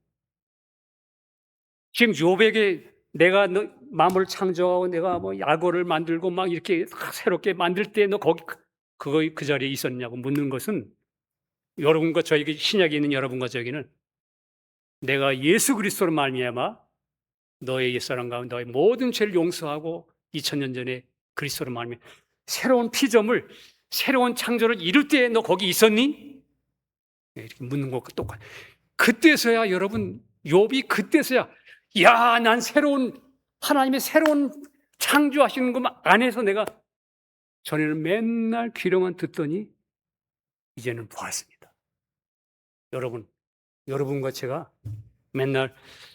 지금 욥에게 내가 너 만물을 창조하고 내가 뭐 야고를 만들고 막 이렇게 새롭게 만들 때 너 거기 그 자리에 있었냐고 묻는 것은 여러분과 저에게 신약에 있는 여러분과 저에게는 내가 예수 그리스도로 말미암아 너의 옛사람과 너의 모든 죄를 용서하고 2000년 전에 그리스도로 말미암아 새로운 피조물, 새로운 창조를 이룰 때 너 거기 있었니? 네, 이렇게 묻는 것과 똑같아. 그때서야 여러분 욥이 그때서야 야, 난 하나님의 새로운 창조하시는 것 안에서 내가 전에는 맨날 귀로만 듣더니 이제는 보았습니다. 여러분과 제가 맨날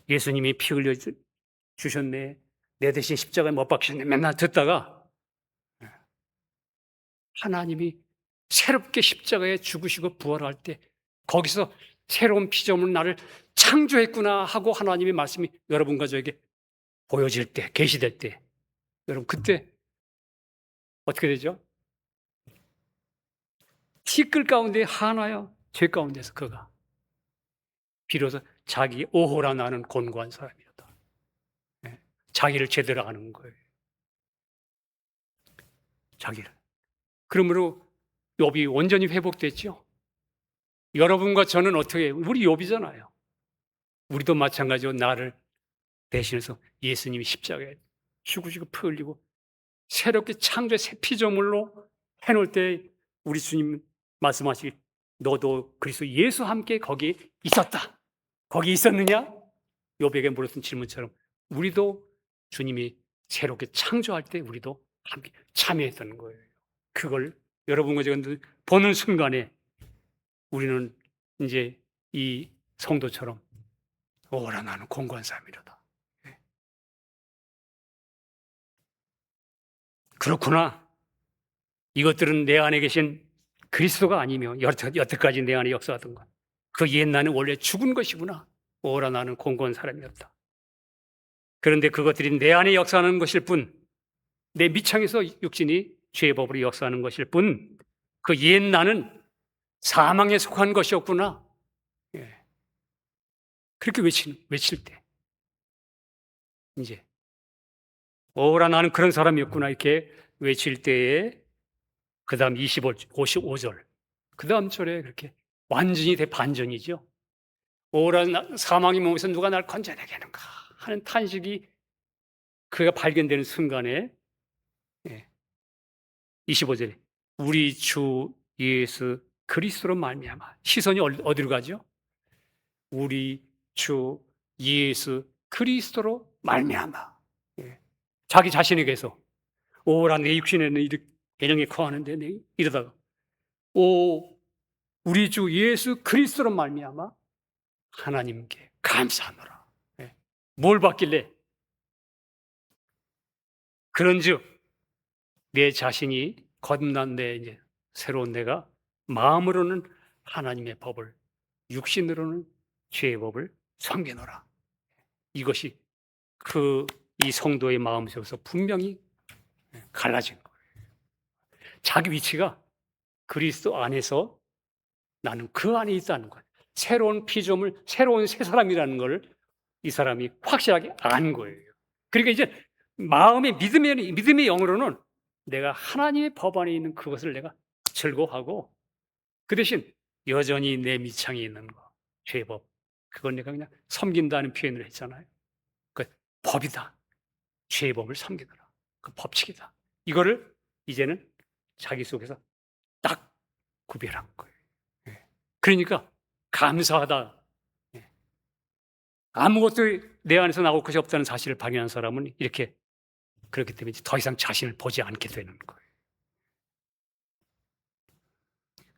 예수님이 피 흘려 주셨네, 내 대신 십자가에 못 박히셨네 맨날 듣다가 하나님이 새롭게 십자가에 죽으시고 부활할 때 거기서 새로운 피조물 나를 창조했구나 하고 하나님의 말씀이 여러분과 저에게 보여질 때, 계시될 때 여러분 그때 어떻게 되죠? 티끌 가운데 하나요 죄 가운데서 그가 비로소 자기 오호라 나는 곤고한 사람이었다. 네. 자기를 제대로 아는 거예요. 자기를. 그러므로 욥이 온전히 회복됐죠. 여러분과 저는 어떻게 우리 욥이잖아요. 우리도 마찬가지로 나를 대신해서 예수님이 십자가에 죽으시고 피 흘리고 새롭게 창조의 새 피조물로 해놓을 때 우리 주님 말씀하시기 너도 그리스도 예수 함께 거기 있었다. 거기 있었느냐? 욥에게 물었던 질문처럼 우리도 주님이 새롭게 창조할 때 우리도 함께 참여했던 거예요. 그걸 여러분과 제가 보는 순간에 우리는 이제 이 성도처럼 오라 나는 공고한 삶이로다. 그렇구나. 이것들은 내 안에 계신 그리스도가 아니며 여태까지 내 안에 역사하던 것. 그 옛 나는 원래 죽은 것이구나. 오라 나는 공고한 사람이었다. 그런데 그것들이 내 안에 역사하는 것일 뿐, 내 미창에서 육신이 죄의 법으로 역사하는 것일 뿐, 그 옛 나는 사망에 속한 것이었구나. 예. 그렇게 외칠 때, 이제, 오라 나는 그런 사람이었구나. 이렇게 외칠 때에, 그 다음 55절, 그 다음 절에 그렇게 완전히 대반전이죠. 오라 사망의 몸에서 누가 날 건져내게 하는가 하는 탄식이 그가 발견되는 순간에 25절에 우리 주 예수 그리스도로 말미암아 시선이 어디로 가죠? 우리 주 예수 그리스도로 말미암아. 자기 자신에게서 오라 내 육신에는 이렇게 개령이 커하는데 이러다가 오 우리 주 예수 그리스도로 말미암아 하나님께 감사하노라. 뭘 받길래? 그런즉 내 자신이 거듭난 내 이제 새로운 내가 마음으로는 하나님의 법을, 육신으로는 죄의 법을 섬기노라. 이것이 이 성도의 마음 속에서 분명히 갈라진 거예요. 자기 위치가 그리스도 안에서 나는 그 안에 있다는 거예요. 새로운 피조물, 새로운 새 사람이라는 걸 이 사람이 확실하게 안 거예요. 그러니까 이제 마음의 믿음의 영으로는 내가 하나님의 법 안에 있는 그것을 내가 즐거워하고, 그 대신 여전히 내 밑창에 있는 거, 죄의 법, 그건 내가 그냥 섬긴다는 표현을 했잖아요. 그 법이다. 죄의 법을 섬기더라. 그 법칙이다. 이거를 이제는 자기 속에서 딱 구별한 거예요. 그러니까 감사하다. 아무것도 내 안에서 나올 것이 없다는 사실을 발견한 사람은 이렇게, 그렇기 때문에 더 이상 자신을 보지 않게 되는 거예요.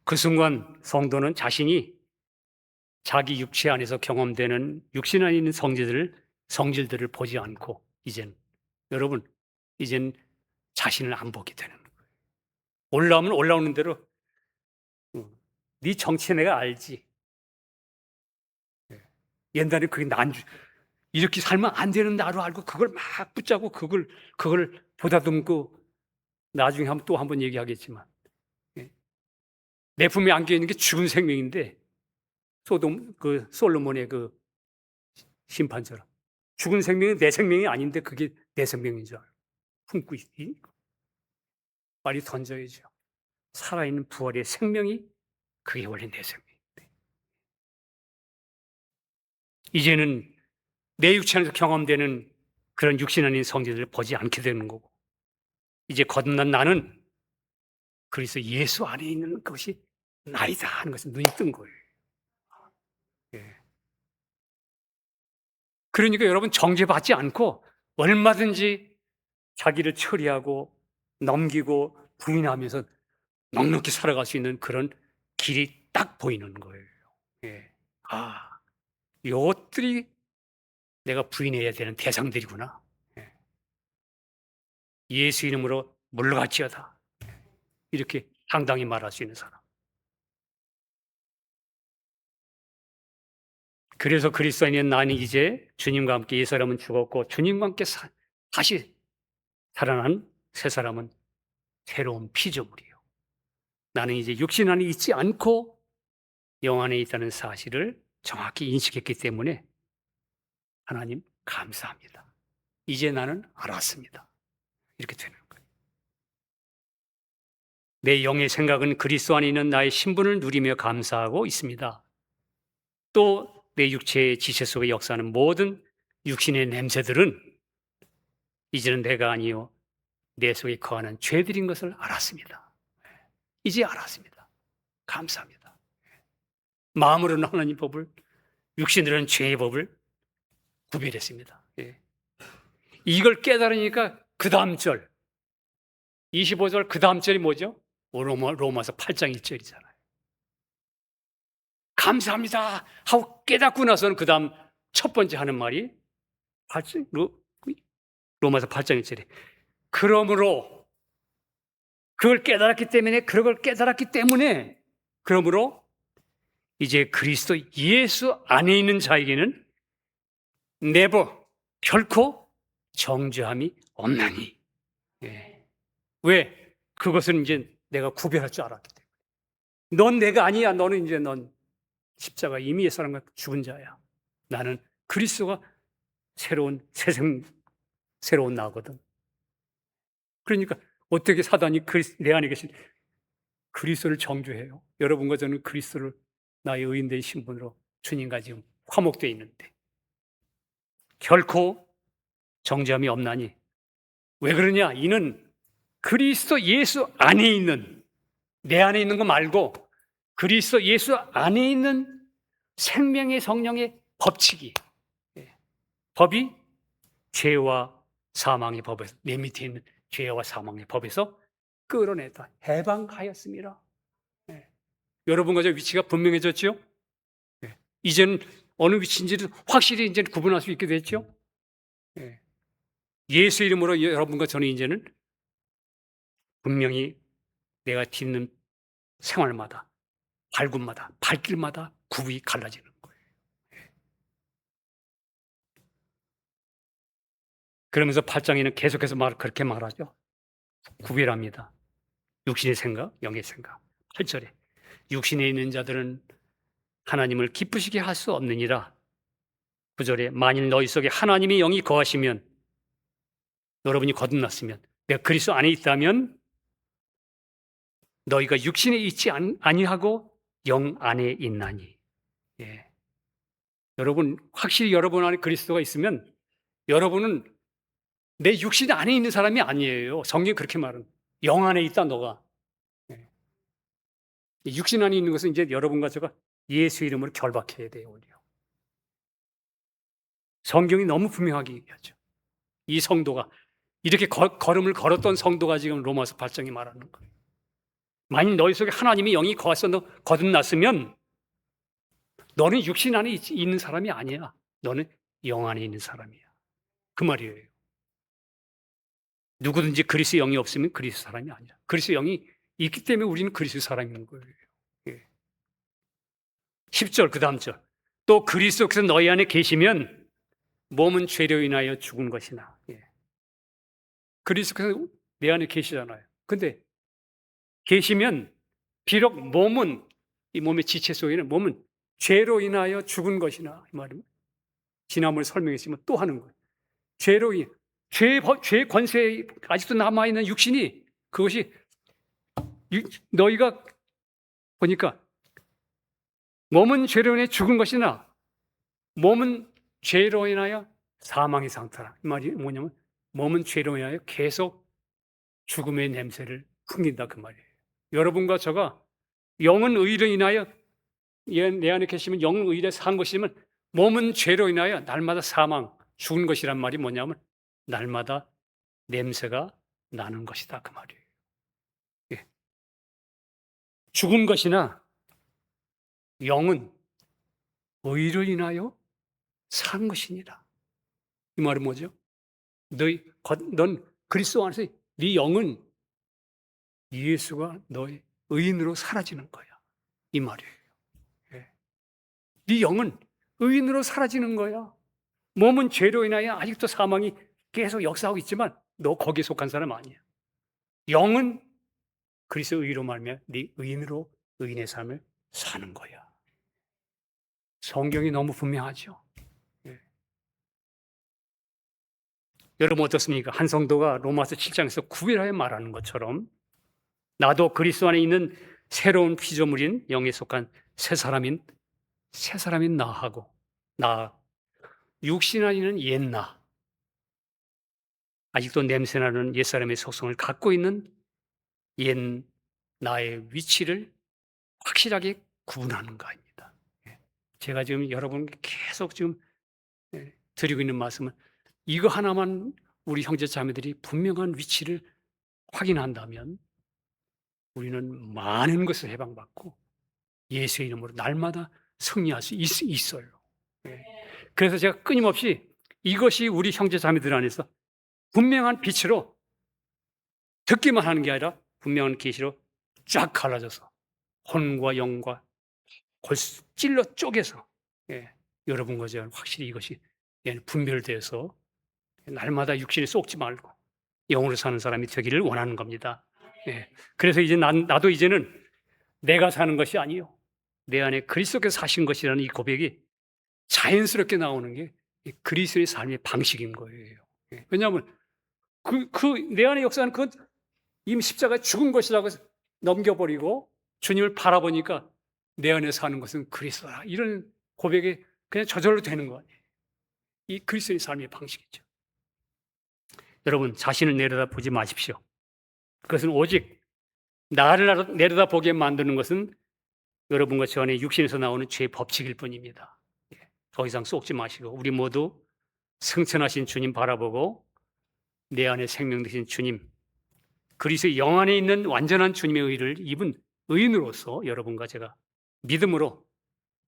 그 순간 성도는 자신이 자기 육체 안에서 경험되는 육신 안에 있는 성질들을 보지 않고 여러분 자신을 안 보게 되는 거예요. 올라오면 올라오는 대로 네 정체 내가 알지. 옛날에 그게 이렇게 살면 안 되는 나로 알고 그걸 막 붙잡고 그걸 보다듬고, 나중에 또 한 번 얘기하겠지만 내 품에 안겨 있는 게 죽은 생명인데, 솔로몬의 그 심판처럼 죽은 생명이 내 생명이 아닌데 그게 내 생명인 줄 알고 품고 있니? 빨리 던져야죠. 살아있는 부활의 생명이 그게 원래 내 생명인데, 이제는 내 육체 안에서 경험되는 그런 육신 아닌 성질들을 보지 않게 되는 거고, 이제 거듭난 나는 그리스도 예수 안에 있는 것이 나이다 하는 것에 눈이 뜬 거예요. 그러니까 여러분, 정죄받지 않고 얼마든지 자기를 처리하고 넘기고 부인하면서 넉넉히 살아갈 수 있는 그런 길이 딱 보이는 거예요. 이것들이 내가 부인해야 되는 대상들이구나. 예수 이름으로 물러갈지어다. 이렇게 당당히 말할 수 있는 사람. 그래서 그리스도 안에 있는 나는 이제 주님과 함께, 이 사람은 죽었고 주님과 함께 다시 살아난 새 사람은 새로운 피조물이에요. 나는 이제 육신 안에 있지 않고 영 안에 있다는 사실을 정확히 인식했기 때문에 하나님 감사합니다. 이제 나는 알았습니다. 이렇게 되는 거예요. 내 영의 생각은 그리스도 안에 있는 나의 신분을 누리며 감사하고 있습니다. 또 내 육체의 지체 속에 역사하는 모든 육신의 냄새들은 이제는 내가 아니요 내 속에 거하는 죄들인 것을 알았습니다. 이제 알았습니다. 감사합니다. 마음으로는 하나님 법을, 육신으로는 죄의 법을 구별했습니다. 이걸 깨달으니까 그 다음 절 25절, 그 다음 절이 뭐죠? 로마서 8장 1절이잖아요. 감사합니다 하고 깨닫고 나서는 그 다음 첫 번째 하는 말이 로마서 8장 1절에 그러므로 그걸 깨달았기 때문에 그러므로 이제 그리스도 예수 안에 있는 자에게는 결코 정죄함이 없나니. 왜? 그것은 이제 내가 구별할 줄 알았기 때문에. 넌 내가 아니야. 넌 십자가 이미의 사람과 죽은 자야. 나는 그리스도가 새로운 나거든. 그러니까 어떻게 사단이 내 안에 계신 그리스도를 정죄해요? 여러분과 저는 그리스도를 나의 의인된 신분으로 주님과 지금 화목되어 있는데 결코 정죄함이 없나니. 왜 그러냐? 이는 그리스도 예수 안에 있는, 내 안에 있는 거 말고 그리스도 예수 안에 있는 생명의 성령의 법이 죄와 사망의 법에서, 내 밑에 있는 죄와 사망의 법에서 끌어내다 해방하였습니다. 여러분과 저 위치가 분명해졌죠? 이제는 어느 위치인지를 확실히 이제 구분할 수 있게 됐죠? 예수 이름으로 여러분과 저는 이제는 분명히 내가 딛는 생활마다, 발군마다, 발길마다 굽이 갈라지는 거예요. 그러면서 8장에는 계속해서 그렇게 말하죠. 구별합니다. 육신의 생각, 영의 생각. 8절에 육신에 있는 자들은 하나님을 기쁘시게 할 수 없느니라. 9절에 만일 너희 속에 하나님의 영이 거하시면, 여러분이 거듭났으면, 내가 그리스도 안에 있다면 너희가 육신에 있지 아니하고 영 안에 있나니. 예. 여러분, 확실히 여러분 안에 그리스도가 있으면 여러분은 내 육신 안에 있는 사람이 아니에요. 성경이 그렇게 말은. 영 안에 있다 너가. 예. 육신 안에 있는 것은 이제 여러분과 제가 예수 이름으로 결박해야 돼요. 오히려. 성경이 너무 분명하게 얘기하죠. 이 성도가 이렇게 걸음을 걸었던 성도가 지금 로마서 8장에 말하는 거예요. 만일 너희 속에 하나님의 영이 거하서 너 거듭났으면 너는 육신 안에 있는 사람이 아니야. 너는 영 안에 있는 사람이야. 그 말이에요. 누구든지 그리스도의 영이 없으면 그리스도 사람이 아니야. 그리스도의 영이 있기 때문에 우리는 그리스도 사람인 거예요. 예. 10절 그 다음 절. 또 그리스도께서 너희 안에 계시면 몸은 죄로 인하여 죽은 것이나. 예. 그리스도께서 내 안에 계시잖아요. 근데 계시면 비록 몸은, 이 몸의 지체 속에는 몸은 죄로 인하여 죽은 것이나, 이 말은 지난번에 설명했지만 또 하는 거예요. 죄로 인해 죄 권세에 아직도 남아있는 육신이, 그것이 너희가 보니까 몸은 죄로 인해 죽은 것이나 몸은 죄로 인하여 사망의 상태라. 이 말이 뭐냐면 몸은 죄로 인하여 계속 죽음의 냄새를 풍긴다 그 말이에요. 여러분과 저가 영은 의로 인하여, 내 안에 계시면 영은 의로 산 것이지만 몸은 죄로 인하여 날마다 사망, 죽은 것이란 말이 뭐냐면 날마다 냄새가 나는 것이다 그 말이에요. 예. 죽은 것이나 영은 의로 인하여 산 것이니라. 이 말은 뭐죠? 넌 그리스도 안에서 네 영은 예수가 너의 의인으로 사라지는 거야. 이 말이에요. 예. 네 영은 의인으로 사라지는 거야. 몸은 죄로 인하여 아직도 사망이 계속 역사하고 있지만 너 거기에 속한 사람 아니야. 영은 그리스도 의로 말미암아 네 의인으로 의인의 삶을 사는 거야. 성경이 너무 분명하죠. 예. 여러분 어떻습니까? 한 성도가 로마서 7장에서 구별하여 말하는 것처럼 나도 그리스도 안에 있는 새로운 피조물인 영에 속한 새 사람인 나하고, 나 육신 안에 있는 옛 나, 아직도 냄새나는 옛사람의 속성을 갖고 있는 옛 나의 위치를 확실하게 구분하는 거 아닙니다. 예. 제가 지금 여러분께 계속 지금 드리고 있는 말씀은 이거 하나만 우리 형제 자매들이 분명한 위치를 확인한다면 우리는 많은 것을 해방받고 예수의 이름으로 날마다 승리할 수 있어요. 예. 그래서 제가 끊임없이 이것이 우리 형제 자매들 안에서 분명한 빛으로 듣기만 하는 게 아니라 분명한 계시로 쫙 갈라져서 혼과 영과 찔러 쪼개서, 예, 여러분과 제가 확실히 이것이 분별되어서 날마다 육신에 쏙지 말고 영으로 사는 사람이 되기를 원하는 겁니다. 예. 그래서 이제 나도 이제는 내가 사는 것이 아니요 내 안에 그리스도께서 사신 것이라는 이 고백이 자연스럽게 나오는 게 그리스도의 삶의 방식인 거예요. 예. 왜냐하면 내 안에 역사는 이미 십자가에 죽은 것이라고 넘겨버리고 주님을 바라보니까 내 안에 사는 것은 그리스도라. 이런 고백이 그냥 저절로 되는 거 아니에요. 이 그리스도의 삶의 방식이죠. 여러분 자신을 내려다보지 마십시오. 그것은 오직 나를 내려다보게 만드는 것은 여러분과 저 안에 육신에서 나오는 죄의 법칙일 뿐입니다. 더 이상 쏟지 마시고 우리 모두 승천하신 주님 바라보고 내 안에 생명 되신 주님, 그리스도의 영 안에 있는 완전한 주님의 의를 입은 의인으로서 여러분과 제가 믿음으로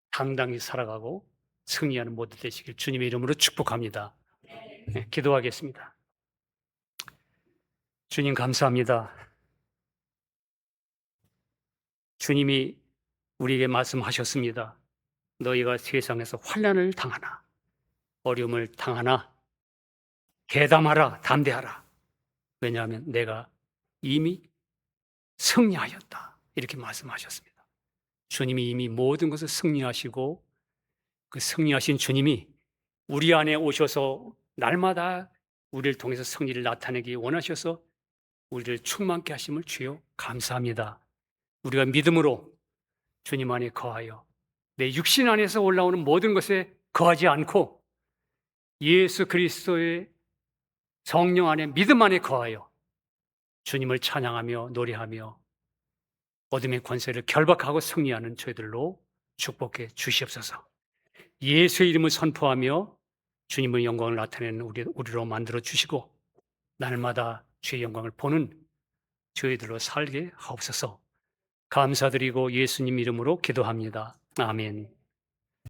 당당히 살아가고 승리하는 모두 되시길 주님의 이름으로 축복합니다. 네, 기도하겠습니다. 주님 감사합니다. 주님이 우리에게 말씀하셨습니다. 너희가 세상에서 환난을 당하나 어려움을 당하나 계담하라, 담대하라. 왜냐하면 내가 이미 승리하였다. 이렇게 말씀하셨습니다. 주님이 이미 모든 것을 승리하시고 그 승리하신 주님이 우리 안에 오셔서 날마다 우리를 통해서 승리를 나타내기 원하셔서 우리를 충만케 하심을 주여 감사합니다. 우리가 믿음으로 주님 안에 거하여 내 육신 안에서 올라오는 모든 것에 거하지 않고 예수 그리스도의 성령 안에 믿음 안에 거하여 주님을 찬양하며 노래하며 어둠의 권세를 결박하고 승리하는 저희들로 축복해 주시옵소서. 예수의 이름을 선포하며 주님의 영광을 나타내는 우리로 만들어 주시고 날마다 주의 영광을 보는 저희들로 살게 하옵소서. 감사드리고 예수님 이름으로 기도합니다. 아멘.